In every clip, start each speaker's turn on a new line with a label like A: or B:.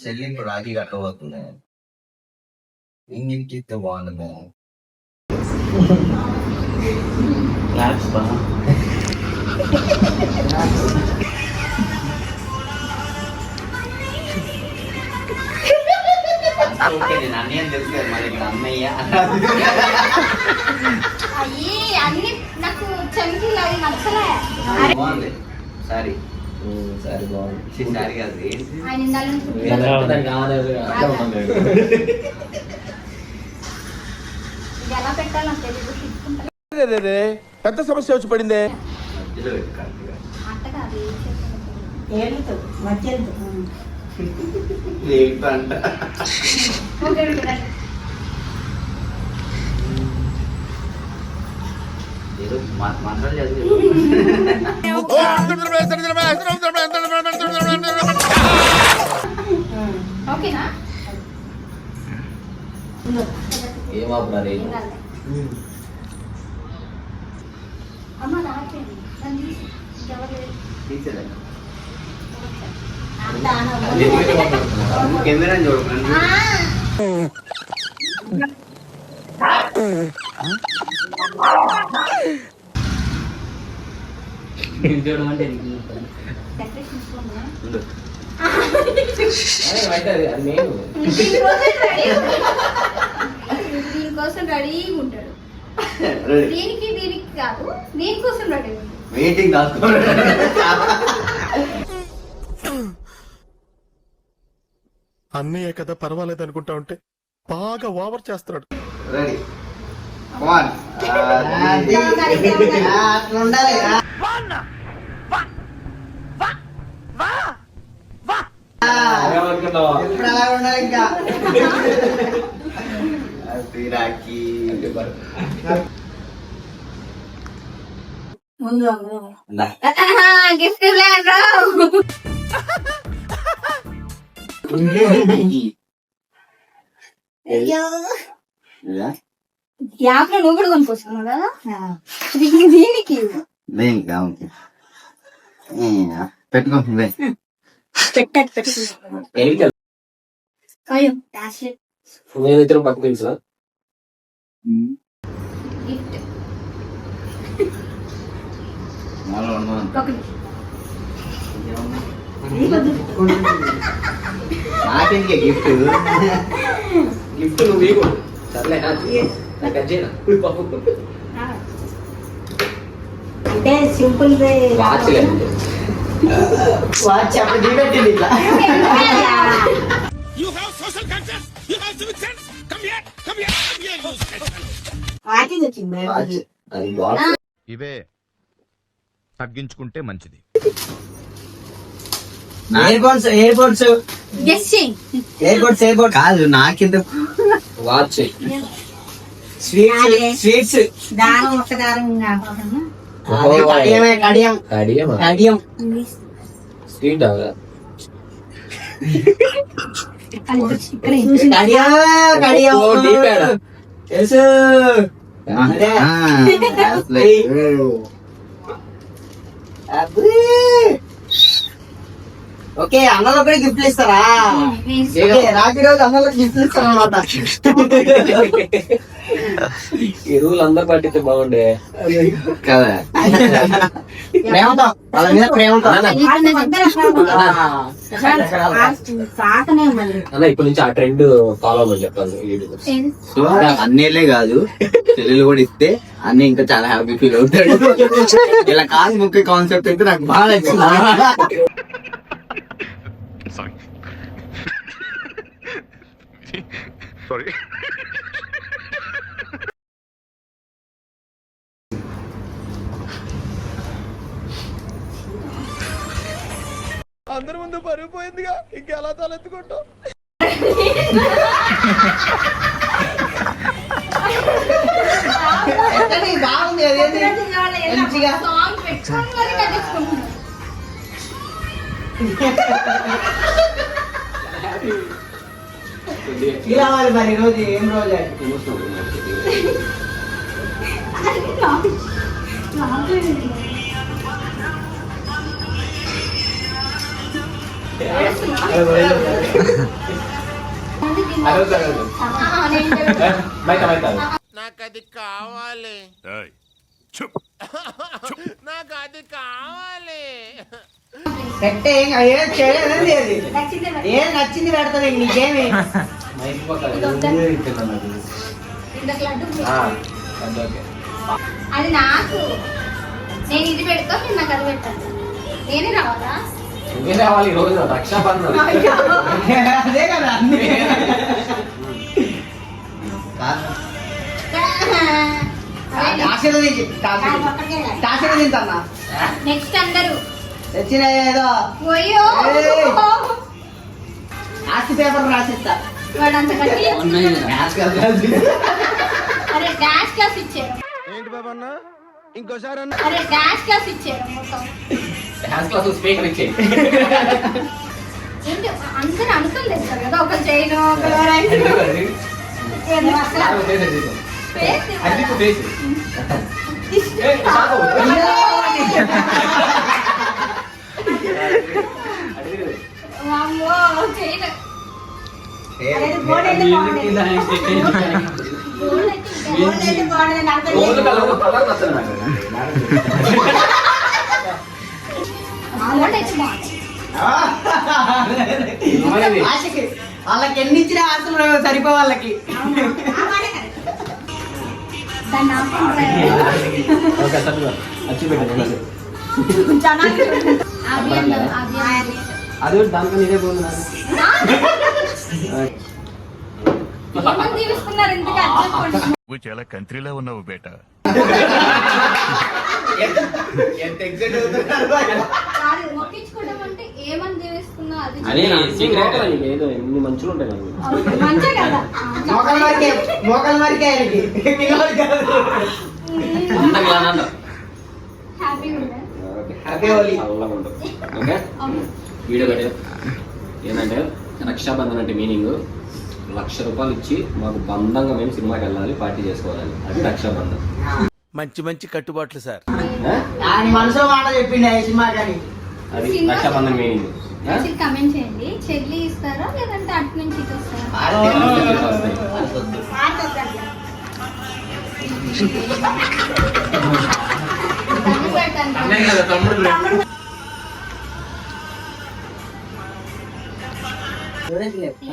A: చెల్లి ఇప్పుడు రాఖీ కట్టబోతుంది. ఇంటికి ఇస్తే బాగుంది మేము. నేను అన్నయ్య తెలుసు కదా మరి ఇక్కడ అన్నయ్య
B: అన్ని నాకు చెంకిలు అవి నచ్చలే.
A: బాగుంది సారీ సారీ బాగుంది సారీ కాదు
B: ఎలా పెట్టాలో
C: తెలియదు. పెద్ద సమస్య వచ్చి పడిందే.
A: మధ్యలో
B: అట్ట కాదు
A: అంట ఏదో మంత్రాలు చదివి
B: ఓకేనా?
A: ఏమాపురారు
B: అమ్మ రాకేండి
A: కెమెరా చూడండి.
B: దీనికోసం రెడీగా ఉంటాడు. దీనికి కాదు, దీనికోసం రెడీ
A: వెయిటింగ్
C: అన్నయ్య కదా పర్వాలేదు అనుకుంటా ఉంటే బాగా ఓవర్ చేస్తున్నాడు.
A: రెడీ
B: గిఫ్ట్ యాప్ నువ్వు కూడా కొనుక్కొచ్చుకున్నావు కదా దీనికి
A: పెట్టుకో
D: నేనైతే పక్కన తెలుసా
B: గిఫ్ట్
A: నాకెందుకే గిఫ్ట్
D: గిఫ్ట్ నువ్వు వేయకు సర్లే నాకు అజ్జేనా
E: అంటే సింపుల్
D: వాచ్
A: వాచ్ అప్పుడు చూపెట్టింది ఇట్లా.
E: వాకింగ్ వచ్చింది.
A: అది బాక్స్
C: ఇవే తగ్గించుకుంటే మంచిది.
A: ఎయిర్పోర్ట్స్ కాదు నాకెందుకు
D: వాచ్
A: స్వీట్స్
E: దారం ఒక దారం
D: స్వీట్
A: ఓకే అన్నలో కూడా గిఫ్ట్లు ఇస్తారా? రాఖీ రోజు అన్నలో గిఫ్ట్లు ఇస్తారా అన్నమాట.
D: ఈ రూల్ అందరు పట్టితే బాగుండే
A: కదా. ప్రేమతో వాళ్ళ మీద ప్రేమతో
D: అన్న ఇప్పటి నుంచి ఆ ట్రెండ్ ఫాలో అవ్వమని చెప్పాలి.
A: సో అన్నేలే కాదు చెల్లెలు కూడా ఇస్తే అన్నీ ఇంకా చాలా హ్యాపీ ఫీల్ అవుతాడు. ఇలా కాదు ముఖ్య కాన్సెప్ట్ అయితే నాకు బాగా నచ్చింది.
C: సారీ అందరి ముందు పరుగు పోయిందిగా ఇంకెలా తలెత్తుకుంటాం.
A: బాగుంది ఇలా మరి రోజు ఏం రోజు
D: బయట బయట
C: నాకది కావాలి నాకది కావాలి
E: పెట్టే ఏం చేయలేదండి అది ఏం నచ్చింది పెడతాను నీకేమి
B: అది నాకు నేను ఇది పెడతా నేను నాకు అది పెట్టాను నేనే రావాలా
D: నువ్వే రావాలి ఈ రోజు రక్షాబంధన్
E: అదే కదా అన్ని ఆశీర్వదించన్నా
B: నెక్స్ట్ అందరూ
E: తెచ్చిన ఏదో
B: పోయో
E: ఆస్తి పేపర్ రాసిస్తా
B: వాడంత కట్టి
A: మ్యాథ్స్ కాదు.
B: అరే డాష్ క్లాస్ ఇచ్చారు
C: ఏంటి బాబన్న ఇంకోసారి
B: అరే డాష్ క్లాస్ ఇచ్చారు మొత్తం
D: డాన్స్ క్లాస్ స్పీకర్ ఇచ్చేయి
B: ఏంటి అందరూ అనుకుని తెస్తారు కదా ఒకరు చేయను ఒకరు అసలు ఫేస్
D: అది
B: ఇవ్వాలా?
D: ఫేస్
B: వామ్మో, చేయను.
E: బోర్డు అయితే బాగుండేది.
B: గోల్డ్ అయితే ఇంకా
E: బోర్డు అయితే బాగుండేది. నాకు
D: రోజు
E: తెలియదు.
D: కలర్ నచ్చదు నాకు
B: గోల్డ్ అయితే బాగుంది.
E: ఆశకి వాళ్ళకి ఎన్ని ఇచ్చిన ఆశలు సరిపో వాళ్ళకి
B: దాన్ని ఆపుకుంటారు.
D: వచ్చి పెట్టండి
B: అది అన్న- అది అన్న.
D: అది దానికన్నా ఇదే పోతుంది
B: ఏమని దీవిస్తున్నారు ఇంతకీ అది చెప్పండి.
C: నువ్వు చాలా కంట్రీలో ఉన్నావు బేటా
A: ఎంత ఎగ్జైట్ అవుతున్నారు
B: కాదు, మొక్కించుకోవడం అంటే ఏమని దీవిస్తున్నా అది
D: అదే
B: చెప్పండి.
D: సీక్రెట్ ఏదో ఎన్ని మంచులు ఉంటాయి నాకు
B: మంచిగా కదా
E: మోకాల వరకే ఆయనకి పిల్లలకి కాదు.
D: అంతగా ఆనందం
B: హ్యాపీగా ఉందా?
E: హ్యాపీ హోలీ.
D: చల్లగా ఉంటుంది ఓకే
B: అవును.
D: వీడియో కట్టే ఏంటంటే రక్షాబంధన్ అంటే మీనింగ్ ₹1,00,000 ఇచ్చి మాకు బంధంగా మేము సినిమాకి వెళ్ళాలి పార్టీ చేసుకోవాలని అది రక్షాబంధన్
C: మంచి మంచి కట్టుబాట్లు సార్
E: ఆయన మనసులో మాట చెప్పిండి ఆ సినిమా కానీ
D: అది రక్షాబంధన్ మీనింగ్
B: మంచిగా కమెంట్ చేయండి. చెల్లి ఇస్తారా లేదంటే అటు నుంచి ఇటు వస్తారా? దండం పెడతాను.
D: తమ్ముడు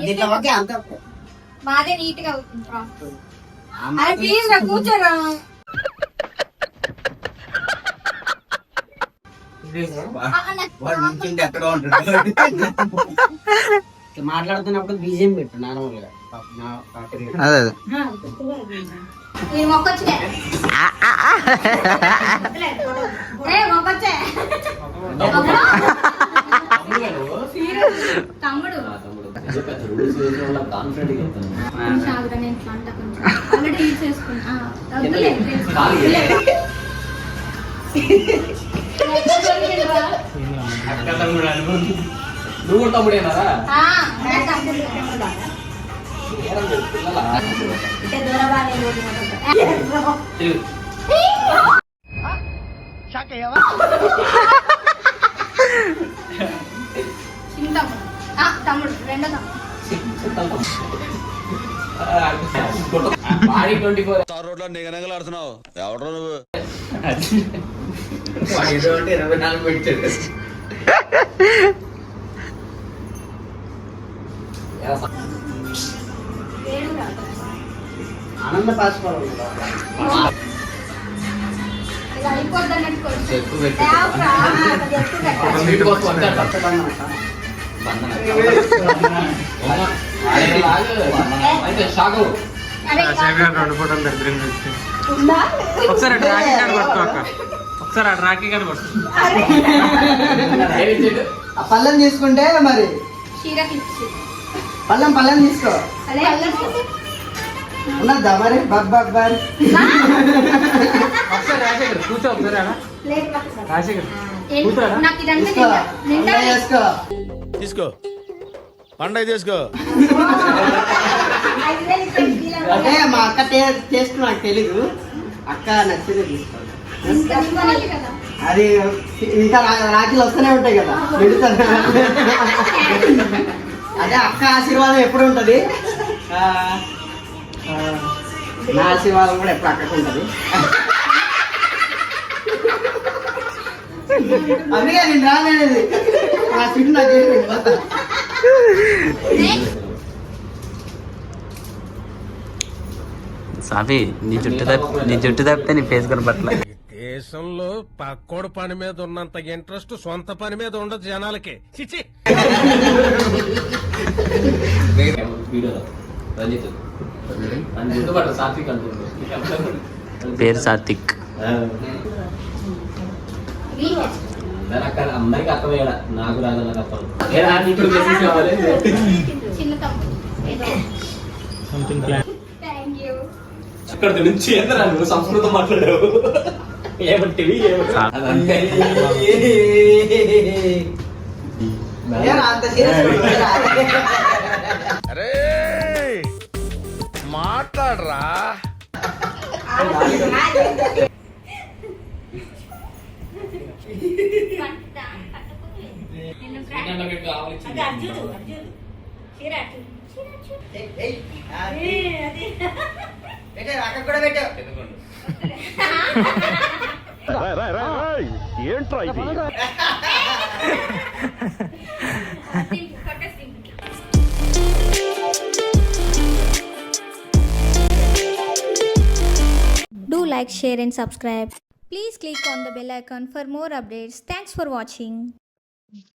E: ఇట్లా ఓకే అంత
B: మాదే నీట్ గా అవుతుంది ప్రాంప్ట్. అరే ప్లీజ్ రా కూర్చోరా.
A: వాడు నుంచుంటే ఎక్కడ ఉంటాడు
E: మాట్లాడుతున్నప్పుడు బీజేం పెట్టు నార్మల్ గా
A: అదే
B: నేను మొక్కొచ్చే మొక్కొచ్చే తమ్ముడు
D: కాన్ఫిడెంట్
B: కొంచెం ఆగురా, నేను ఇట్లా అంటా కొంచెం ఆల్రెడీ యూజ్ చేసుకున్నా. వద్దులే, వద్దులే.
D: నువ్వు కూడా తమ్ముడేనారా
B: ఆ, నా తమ్ముడు. అంటే దూరవాణి రోజు చిన్న తమ్ముడు. ఆ, తమ్ముడు రెండో తమ్ముడు.
D: బాడీ 24
C: రోడ్లో నిగనగలాడుతున్నావు ఎవడో నువ్వు
A: వాడు ఏదో అంటే 24 పెట్టాడు
B: ఏడు రాదు.
E: ఆనంద పాసుకోవాలి
B: ఇలా అయిపోద్ది అన్నట్టు కొంచెం.
A: ఎక్కువ పెట్టు.
B: లేవురా, అది ఎక్కువ పెట్టాలి.
D: వీటి కోసం వచ్చాడు. అయితే షాక్ అవ్వు.
B: అరే, ఉందా? అరే,
D: ఏమి ఇచ్చిండు?
E: ఆ పళ్ళెం తీసుకుంటే మరి
B: చీర క్లిప్స్.
E: పళ్ళెం తీసుకో
B: అదే అల్లరి.
E: ఉన్నదా మరి బాబాయ్
D: ఒకసారి రాజశేఖర్ కూర్చో ఒకసారి ఆడ.
B: లేదు పక్కన. నాకు ఇదంతా
E: తీసుకో
B: నిండా
E: చేసుకో
C: తీసుకో పండగ తీసుకో
B: 5,000 ఇచ్చాడు వీళ్ళ
E: అంటే మా అక్క టేస్ట్ నాకు తెలీదు అక్క నచ్చింది తీసుకో
B: ఇంకా ఇవ్వాలి కదా.
E: అది ఇంకా రాఖీలు వస్తూనే ఉంటాయి కదా పెడుతాను. అదే అక్క ఆశీర్వాదం ఎప్పుడు ఉంటుంది, నా ఆశీర్వాదం కూడా ఎప్పుడు అక్కకు ఉంటుంది. అందుకే నేను రానేది ఆ సిట్ నాకు
F: సాఫీ నీ జుట్టు తప్పితే నీ ఫేస్ కనపట్లే.
C: దేశంలో పక్కోడు పని మీద ఉన్నంత ఇంట్రెస్ట్ సొంత పని మీద ఉండదు జనాలకి. చిచి
D: వీడియోలో రంజిత్ అని గుర్తుపట్ట సాత్విక్ అంటుంది.
F: పేరు సాత్విక్.
D: అక్కడ అందరికి అర్థమయ్యాడ, నాకు రాగల తప్పదు. ఇప్పుడు మెసేజ్ కావాలి.
B: చిన్న తమ్ముడు థ్యాంక్ యూ.
D: అక్కడ నుంచి ఏంద్రా నువ్వు సంస్కృతం మాట్లాడావు, ఏమంటివి
E: అంత
C: అరే మాట్లాడరా.
E: అక్కడ కూడా పెట్టావు.
C: ఏంట్రా ఇది?
B: Do like, share and subscribe. Please click on the bell icon for more updates. Thanks for watching.